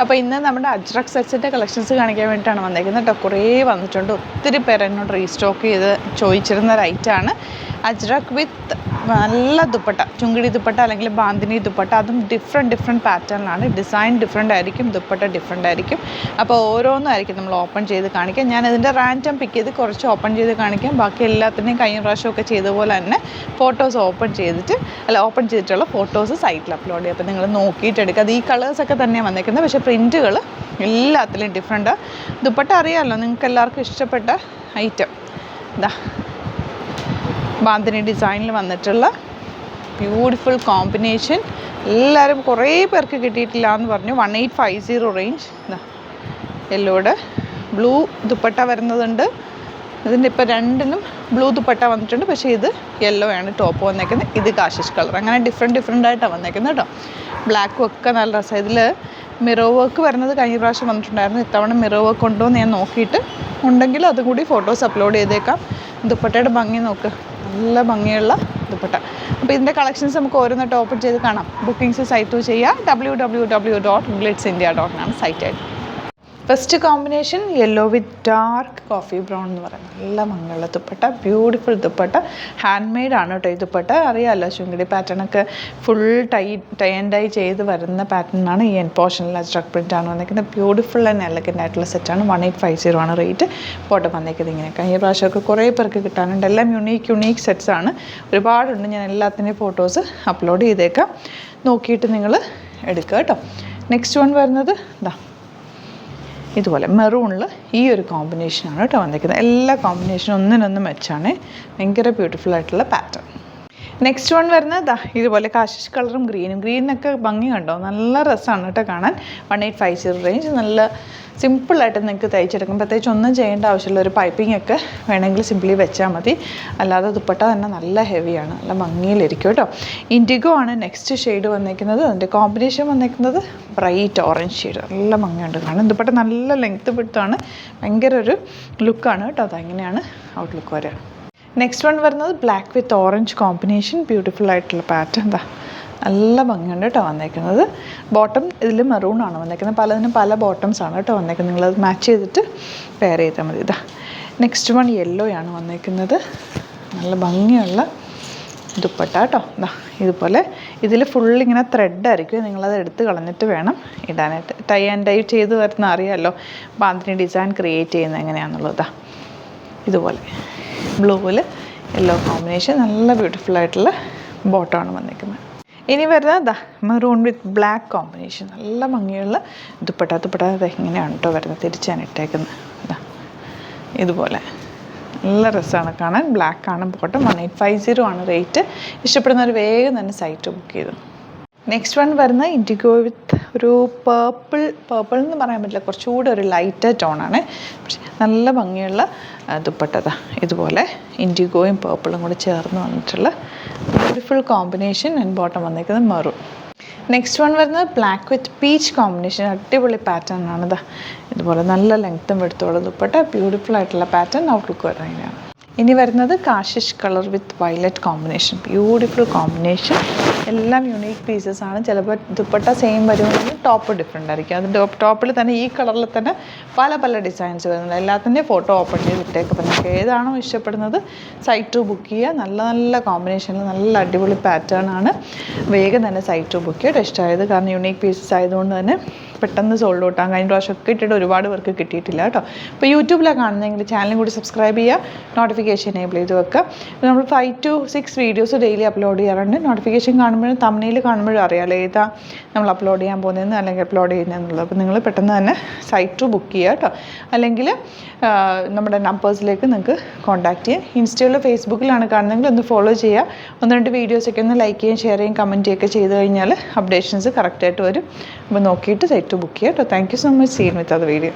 അപ്പോൾ ഇന്ന് നമ്മുടെ അജ്രക് സെറ്റ്സിൻ്റെ കളക്ഷൻസ് കാണിക്കാൻ വേണ്ടിയിട്ടാണ് വന്നേക്കുന്നത് കേട്ടോ. കുറേ വന്നിട്ടുണ്ട്, ഒത്തിരി പേര് എന്നോട് റീസ്റ്റോക്ക് ചെയ്ത് ചോദിച്ചിരുന്ന ഒരു ഐറ്റമാണ് അജ്രക് വിത്ത് നല്ല ദുപ്പട്ട, ചുങ്കിടി ദുപ്പട്ട അല്ലെങ്കിൽ ബാന്തിനി ദുപ്പട്ട. അതും ഡിഫറെൻറ്റ് പാറ്റേണിലാണ്, ഡിസൈൻ ഡിഫറെൻ്റ് ആയിരിക്കും, ദുപ്പട്ട ഡിഫറെൻ്റ് ആയിരിക്കും. അപ്പോൾ ഓരോന്നായിരിക്കും നമ്മൾ ഓപ്പൺ ചെയ്ത് കാണിക്കാം. ഞാൻ ഇതിൻ്റെ റാൻഡം പിക്ക് ചെയ്ത് കുറച്ച് ഓപ്പൺ ചെയ്ത് കാണിക്കാം. ബാക്കി എല്ലാത്തിൻ്റെയും കഴിഞ്ഞ പ്രാവശ്യമൊക്കെ ചെയ്ത പോലെ തന്നെ ഫോട്ടോസ് ഓപ്പൺ ചെയ്തിട്ടുള്ള ഫോട്ടോസ് സൈറ്റിൽ അപ്ലോഡ് ചെയ്യും. അപ്പോൾ നിങ്ങൾ നോക്കിയിട്ട് എടുക്കുക. അത് ഈ കളേഴ്സൊക്കെ തന്നെയാണ് വന്നേക്കുന്നത്, പക്ഷേ പ്രിൻറ്റുകൾ എല്ലാത്തിലും ഡിഫറെൻറ്റ്. ദുപ്പട്ട അറിയാമല്ലോ നിങ്ങൾക്ക് എല്ലാവർക്കും ഇഷ്ടപ്പെട്ട ഐറ്റം. ഇതാ ബാന്തിനി ഡിസൈനിൽ വന്നിട്ടുള്ള ബ്യൂട്ടിഫുൾ കോമ്പിനേഷൻ. എല്ലാവരും കുറേ പേർക്ക് കിട്ടിയിട്ടില്ല എന്ന് പറഞ്ഞു. 1850 റേഞ്ച്. ഇതാ യെല്ലോയുടെ ബ്ലൂ ദുപ്പട്ട വരുന്നതുണ്ട്. ഇതിൻ്റെ ഇപ്പോൾ രണ്ടിനും ബ്ലൂ ദുപ്പട്ട വന്നിട്ടുണ്ട്, പക്ഷേ ഇത് യെല്ലോ ആണ് ടോപ്പ് വന്നേക്കുന്നത്. ഇത് കാശിഷ് കളർ. അങ്ങനെ ഡിഫറെൻ്റ് ആയിട്ടാണ് വന്നേക്കുന്നത് കേട്ടോ. ബ്ലാക്കും ഒക്കെ നല്ല രസമാണ്. ഇതിൽ മിറോ വർക്ക് വരുന്നത് കഴിഞ്ഞ പ്രാവശ്യം വന്നിട്ടുണ്ടായിരുന്നു. ഇത്തവണ മിറോ വർക്ക് ഉണ്ടോ എന്ന് ഞാൻ നോക്കിയിട്ട് ഉണ്ടെങ്കിൽ അതും കൂടി ഫോട്ടോസ് അപ്ലോഡ് ചെയ്തേക്കാം. ദുപ്പട്ടയുടെ ഭംഗി നോക്ക്, നല്ല ഭംഗിയുള്ള ദുപ്പട്ട. അപ്പോൾ ഇതിൻ്റെ കളക്ഷൻസ് നമുക്ക് ഓരോന്നിട്ട് ഓപ്പൺ ചെയ്ത് കാണാം. ബുക്കിംഗ്സ് സൈറ്റ് ചെയ്യുക. www.glitzindia.com സൈറ്റായിട്ട്. First combination yellow with dark coffee brown എന്ന് പറയുന്നത് നല്ല ഭംഗിയുള്ള dupatta, beautiful dupatta. Hand made ആണ് കേട്ടോ ഈ ദുപ്പട്ട. അറിയാമല്ലോ ചുങ്കിടി പാറ്റേണൊക്കെ ഫുൾ ടൈ ആൻഡ് ഡൈ ചെയ്ത് വരുന്ന പാറ്റേണാണ്. ഈ എൻ പോർഷനിൽ അജ്രക് പ്രിൻ്റ് ആണ് വന്നിരിക്കുന്നത്. ബ്യൂട്ടിഫുൾ ആൻഡ് എലഗൻ്റ് ആയിട്ടുള്ള സെറ്റാണ്. 1850 ആണ് റേറ്റ്. ബോട്ടം വന്നേക്കുന്നത് ഇങ്ങനെ. കഴിഞ്ഞ പ്രാവശ്യമൊക്കെ കുറേ പേർക്ക് കിട്ടാനുണ്ട്. എല്ലാം യുണീക്ക് സെറ്റ്സ് ആണ്, ഒരുപാടുണ്ട്. ഞാൻ എല്ലാത്തിൻ്റെയും ഫോട്ടോസ് അപ്ലോഡ് ചെയ്തേക്കാം, നോക്കിയിട്ട് നിങ്ങൾ എടുക്കുക കേട്ടോ. നെക്സ്റ്റ് വൺ വരുന്നത് ഇതാ ഇതുപോലെ മെറൂണിൽ ഈ ഒരു കോമ്പിനേഷനാണ് കേട്ടോ വന്നിരിക്കുന്നത്. എല്ലാ കോമ്പിനേഷനും ഒന്നിനൊന്ന് മെച്ചാണ്. ഭയങ്കര ബ്യൂട്ടിഫുൾ ആയിട്ടുള്ള പാറ്റേൺ. നെക്സ്റ്റ് വൺ വരുന്നത് ഇതുപോലെ കാശിഷ് കളറും ഗ്രീനൊക്കെ ഭംഗി കണ്ടോ, നല്ല രസമാണ് കേട്ടോ കാണാൻ. 1850 റേഞ്ച്. നല്ല സിമ്പിളായിട്ട് നിങ്ങൾക്ക് തയ്ച്ചെടുക്കും. പ്രത്യേകിച്ച് ഒന്നും ചെയ്യേണ്ട ആവശ്യമില്ല. ഒരു പൈപ്പിംഗ് ഒക്കെ വേണമെങ്കിൽ സിംപ്ലി വെച്ചാൽ മതി. അല്ലാതെ ദുപ്പട്ട തന്നെ നല്ല ഹെവിയാണ്, നല്ല ഭംഗിയിലിരിക്കും കേട്ടോ. ഇൻഡിഗോ ആണ് നെക്സ്റ്റ് ഷെയ്ഡ് വന്നിരിക്കുന്നത്. അതിൻ്റെ കോമ്പിനേഷൻ വന്നിരിക്കുന്നത് ബ്രൈറ്റ് ഓറഞ്ച് ഷെയ്ഡ്. നല്ല ഭംഗിയുണ്ട് കാണാൻ. ദുപ്പട്ട നല്ല ലെങ്ത്ത് വിടുത്താണ്, ഭയങ്കര ഒരു ലുക്കാണ് കേട്ടോ. അതങ്ങനെയാണ് ഔട്ട്ലുക്ക് വരിക. നെക്സ്റ്റ് വൺ വരുന്നത് black with orange combination. Beautiful ആയിട്ടുള്ള പാറ്റേൺ. എന്താ നല്ല ഭംഗിയുണ്ട് കേട്ടോ വന്നേക്കുന്നത്. ബോട്ടം ഇതിൽ മെറൂണാണ് വന്നേക്കുന്നത്. പലതിനും പല ബോട്ടംസാണ് കേട്ടോ വന്നേക്കുന്നത്. നിങ്ങളത് മാച്ച് ചെയ്തിട്ട് പെയർ ചെയ്താൽ മതി. ഇതാ നെക്സ്റ്റ് വൺ യെല്ലോയാണ് വന്നേക്കുന്നത്. നല്ല ഭംഗിയുള്ള ദുപ്പട്ട കേട്ടോ. ഇതാ ഇതുപോലെ ഇതിൽ ഫുള്ളിങ്ങനെ ത്രെഡായിരിക്കും. നിങ്ങളത് എടുത്ത് കളഞ്ഞിട്ട് വേണം ഇടാനായിട്ട്. ടൈ ആൻഡ് ഡൈ ചെയ്ത് വരുന്ന അറിയാമല്ലോ ബാന്തിനി ഡിസൈൻ ക്രിയേറ്റ് ചെയ്യുന്നത് എങ്ങനെയാണെന്നുള്ളത്. ഇതുപോലെ ബ്ലൂവിൽ യെല്ലോ കോമ്പിനേഷൻ. നല്ല ബ്യൂട്ടിഫുൾ ആയിട്ടുള്ള ബോട്ടമാണ് വന്നിരിക്കുന്നത്. ഇനി വരുന്നത് മെറൂൺ വിത്ത് ബ്ലാക്ക് കോമ്പിനേഷൻ. നല്ല ഭംഗിയുള്ള ദുപ്പട്ട. അത് ഇങ്ങനെയാണ് കേട്ടോ വരുന്നത്. തിരിച്ചാണ് ഇട്ടേക്കുന്നത്. ഇതുപോലെ നല്ല രസമാണ് കാണാൻ. ബ്ലാക്കാണ് ബോട്ടം. 1850 ആണ് റേറ്റ്. ഇഷ്ടപ്പെടുന്നവർ വേഗം തന്നെ സൈറ്റ് ബുക്ക് ചെയ്തു. നെക്സ്റ്റ് വൺ വരുന്ന ഇൻഡിഗോ വിത്ത് ഒരു പേർപ്പിൾ എന്ന് പറയാൻ പറ്റില്ല, കുറച്ചുകൂടെ ഒരു ലൈറ്റ് ടോണാണ്. പക്ഷേ നല്ല ഭംഗിയുള്ള ദുപ്പട്ട. ഇതുപോലെ ഇൻഡിഗോയും പേർപ്പിളും കൂടെ ചേർന്ന് വന്നിട്ടുള്ള ബ്യൂട്ടിഫുൾ കോമ്പിനേഷൻ. ആൻഡ് ബോട്ടം വന്നിരിക്കുന്നത് മെറൂൺ. നെക്സ്റ്റ് വൺ വരുന്നത് ബ്ലാക്ക് വിത്ത് പീച്ച് കോമ്പിനേഷൻ. അടിപൊളി പാറ്റേൺ ആണ്. ഇതുപോലെ നല്ല ലെങ്ത്തും എടുത്തോളം ദുപ്പട്ട. ബ്യൂട്ടിഫുൾ ആയിട്ടുള്ള പാറ്റേൺ. ഔട്ട്ലുക്ക് വരുന്നതാണ്. ഇനി വരുന്നത് കാശിഷ് കളർ വിത്ത് വയലറ്റ് കോമ്പിനേഷൻ. Beautiful combination. എല്ലാം യുണീക്ക് പീസസ് ആണ്. ചിലപ്പോൾ ദുപ്പട്ട സെയിം വരുമെങ്കിൽ ടോപ്പ് ഡിഫറെൻ്റ് ആയിരിക്കും. അത് ടോപ്പിൽ തന്നെ ഈ കളറിൽ തന്നെ പല ഡിസൈൻസ് വരുന്നുണ്ട്. എല്ലാത്തിൻ്റെയും ഫോട്ടോ ഓപ്പൺ ചെയ്ത് ഇട്ടേക്ക്. അപ്പോൾ നിങ്ങൾക്ക് ഏതാണോ ഇഷ്ടപ്പെടുന്നത് സൈറ്റ് ബുക്ക് ചെയ്യുക. നല്ല കോമ്പിനേഷനിൽ നല്ല അടിപൊളി പാറ്റേൺ ആണ്. വേഗം തന്നെ സൈറ്റ് ബുക്ക് ചെയ്യുക. ഇഷ്ടമായത് കാരണം യുണീക്ക് പീസസ് ആയതുകൊണ്ട് തന്നെ പെട്ടെന്ന് സോൾഡ് ഔട്ട് ആകും. കഴിഞ്ഞ പ്രാവശ്യമൊക്കെ ഇട്ടിട്ട് ഒരുപാട് പേർക്ക് കിട്ടിയിട്ടില്ല കേട്ടോ. ഇപ്പോൾ യൂട്യൂബിലാണ് കാണുന്നതെങ്കിൽ ചാനലും കൂടി സബ്സ്ക്രൈബ് ചെയ്യുക, നോട്ടിഫിക്കേഷൻ എനേബിൾ ചെയ്ത് വെക്കുക. നമ്മൾ 5 to 6 വീഡിയോസ് ഡെയിലി അപ്ലോഡ് ചെയ്യാറുണ്ട്. നോട്ടിഫിക്കേഷൻ കാണുമ്പോഴും തംബ്നെയിൽ കാണുമ്പോഴും അറിയാമല്ലോ ഏതാ നമ്മൾ അപ്ലോഡ് ചെയ്യാൻ പോകുന്നതെന്ന് അല്ലെങ്കിൽ അപ്ലോഡ് ചെയ്യുന്നതെന്നുള്ളത്. അപ്പോൾ നിങ്ങൾ പെട്ടെന്ന് തന്നെ സൈറ്റ് ബുക്ക് ചെയ്യുക കേട്ടോ. അല്ലെങ്കിൽ നമ്മുടെ നമ്പേഴ്സിലേക്ക് നിങ്ങൾക്ക് കോൺടാക്ട് ചെയ്യാം. ഇൻസ്റ്റയിലോ ഫേസ്ബുക്കിലാണ് കാണുന്നതെങ്കിൽ ഒന്ന് ഫോളോ ചെയ്യുക. 1-2 വീഡിയോസൊക്കെ ഒന്ന് ലൈക്ക് ചെയ്യുകയും ഷെയർ ചെയ്യുകയും കമൻറ്റ് ചെയ്യുകയൊക്കെ ചെയ്ത് കഴിഞ്ഞാൽ അപ്ഡേഷൻസ് കറക്റ്റായിട്ട് വരും. അപ്പോൾ നോക്കിയിട്ട് സൈറ്റ് ബുക്ക് ചെയ്യുക കേട്ടോ. Thank you so much. Seen with അത് വീഡിയോ.